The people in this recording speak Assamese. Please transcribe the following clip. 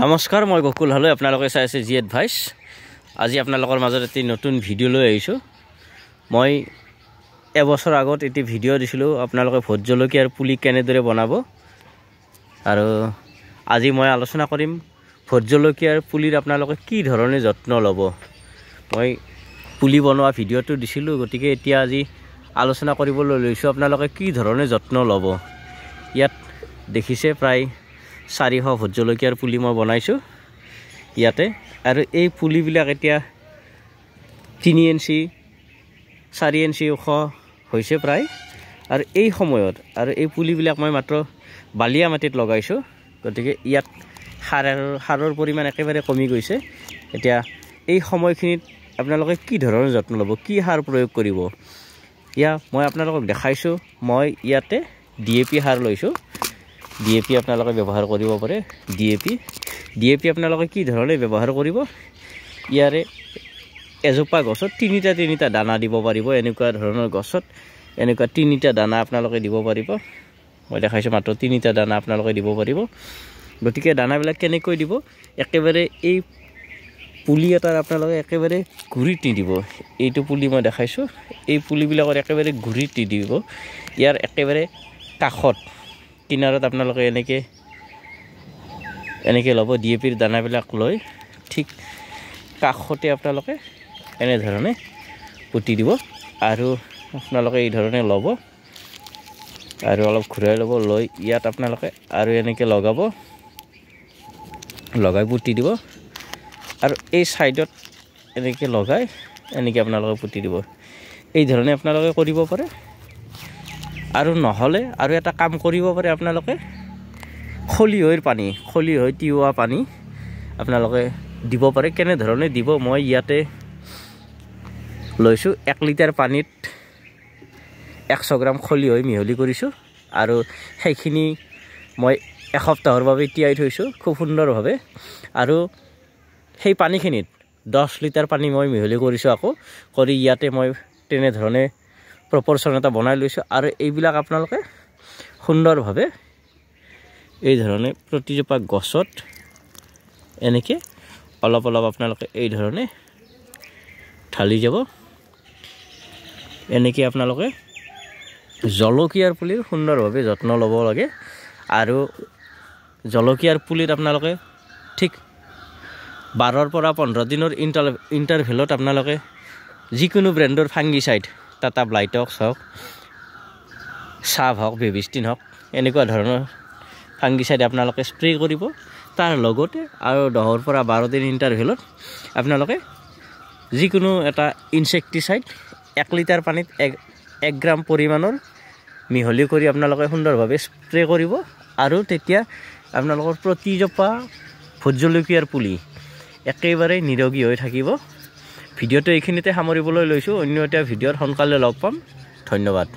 নমস্কাৰ মই গকুল হলো আপোনালোকে চাই আছে জি এডভাইস আজি আপোনালোকৰ মাজত এটি নতুন ভিডিও লৈ আহিছো মই এবছৰ আগত এটি ভিডিও দিছিলো আপোনালোকে ভোট জলকীয়াৰ পুলি কেনেদৰে বনাব আৰু আজি মই আলোচনা কৰিম ভোট জলকীয়াৰ পুলিৰ আপোনালোকে কি ধৰণে যত্ন ল'ব মই পুলি বনোৱা ভিডিওটো দিছিলো গতিকে এতিয়া আজি আলোচনা কৰিবলৈ লৈছো আপোনালোকে কি ধৰণে যত্ন ল'ব ইয়াত দেখিছে প্ৰায় 400 ভোট জলকীয়াৰ পুলি মই বনাইছো ইয়াতে আৰু এই পুলিবিলাক এতিয়া 3 ইঞ্চি 4 ইঞ্চি ওখ হৈছে প্ৰায় আৰু এই সময়ত আৰু এই পুলিবিলাক মই মাত্ৰ বালিয়া মাটিত লগাইছো গতিকে ইয়াত সাৰৰ পৰিমাণ একেবাৰে কমি গৈছে এতিয়া এই সময়খিনিত আপোনালোকে কি ধৰণৰ যত্ন ল'ব কি সাৰ প্ৰয়োগ কৰিব ইয়া মই আপোনালোকক দেখাইছো মই ইয়াতে ডিএপি সাৰ লৈছো ডিএপি আপোনালোকে ব্যৱহাৰ কৰিব পাৰে ডিএপি আপোনালোকে কি ধৰণে ব্যৱহাৰ কৰিব ইয়াৰে এজোপা গছত তিনিটা দানা দিব পাৰিব এনেকুৱা ধৰণৰ গছত এনেকুৱা তিনিটা দানা আপোনালোকে দিব পাৰিব মই দেখাইছো মাত্ৰ তিনিটা দানা আপোনালোকে দিব পাৰিব গতিকে দানাবিলাক কেনেকৈ দিব একেবাৰে এই পুলি এটাৰ আপোনালোকে একেবাৰে গুৰিত দিব এইটো পুলি মই দেখাইছো এই পুলিবিলাকৰ একেবাৰে গুৰিত দিব ইয়াৰ একেবাৰে কাখত কিনাৰত আপোনালোকে এনেকে ল'ব ডিএপিৰ দানাবিলাক লৈ ঠিক কাখতে আপোনালোকে এনে ধৰণে পুতি দিব আৰু আপোনালোকে এই ধৰণে ল'ব আৰু অলপ ঘূৰাই ল'ব লৈ ইয়াত আপোনালোকে আৰু এনেকে লগাই পুতি দিব আৰু এই সাইডত এনেকে লগাই এনেকে আপোনালোকে পুতি দিব এই ধৰণে আপোনালোকে কৰিব পাৰে আৰু নহলে আৰু এটা কাম কৰিব পাৰে আপোনালোকে খলিহৈৰ তিওৱা পানী আপোনালোকে দিব পাৰে কেনে ধৰণে দিব মই ইয়াতে লৈছো 1 লিটাৰ পানীত 100 গ্ৰাম খলিহৈ মিহলি কৰিছো আৰু সেইখিনি মই এসপ্তাহৰ বাবে তিয়াই থৈছো খুব সুন্দৰভাৱে আৰু সেই পানীখিনিত 10 লিটাৰ পানী মই মিহলি কৰিছো আকৌ কৰি ইয়াতে মই তেনে ধৰণে প্ৰপৰচন এটা বনাই লৈছো আৰু এইবিলাক আপোনালোকে সুন্দৰভাৱে এই ধৰণে প্ৰতিজোপা গছত এনেকে অলপ আপোনালোকে এই ধৰণে ঢালি যাব এনেকে আপোনালোকে জলকীয়াৰ পুলিৰ সুন্দৰভাৱে যত্ন ল'ব লাগে আৰু জলকীয়াৰ পুলিত আপোনালোকে ঠিক 12 পৰা 15 দিনৰ ইন্টাৰভেলত আপোনালোকে যিকোনো ব্ৰ্যান্ডৰ ফাঙ্গিসাইড টাটা ব্লাইটক্স হওক সাব হওক বেবিষ্টিন হওক এনেকুৱা ধৰণৰ ফাঙ্গিসাইড আপোনালোকে স্প্ৰে কৰিব তাৰ লগতে আৰু 10 পৰা 12 দিন ইন্টাৰভেলত আপোনালোকে যিকোনো এটা ইনসেক্টিসাইড 1 লিটাৰ পানীত 1 গ্ৰাম পৰিমাণৰ মিহলি কৰি আপোনালোকে সুন্দৰভাৱে স্প্ৰে কৰিব আৰু তেতিয়া আপোনালোকৰ প্ৰতিজোপা ভোট জলকীয়াৰ পুলি একেবাৰে নিৰোগী হৈ থাকিব ভিডিওটো এইখিনিতে সামৰিবলৈ লৈছো অন্য এটা ভিডিওৰ সোনকালে লগ পাম ধন্যবাদ।